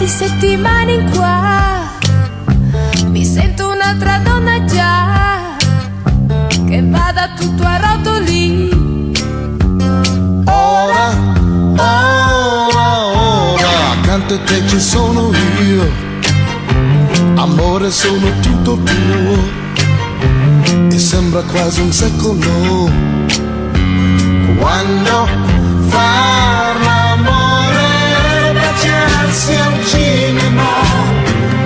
di settimane in qua mi sento un'altra donna già, che vada tutto a rotoli. Ora, accanto a te ci sono io, amore sono tutto tuo, e sembra quasi un secolo quando far l'amore e baciarsi al cinema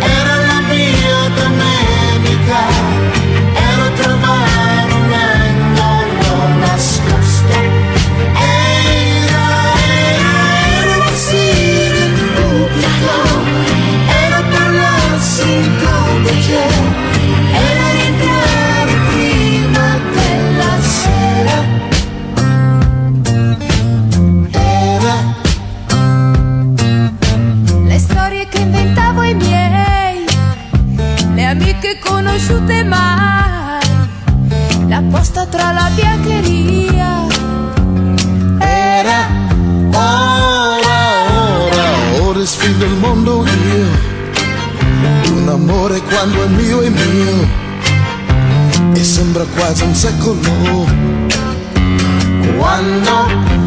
era la mia domenica, era trovare un angolo nascosto, era vestire in pubblico, era parlarsi in codice, era rientrare prima della sera, era Le storie che inventavo ai miei, le amiche conosciute mai, la posta tra la biancheria. era ora sfido il mondo io, un amore quando è mio è mio, e sembra quasi un secolo quando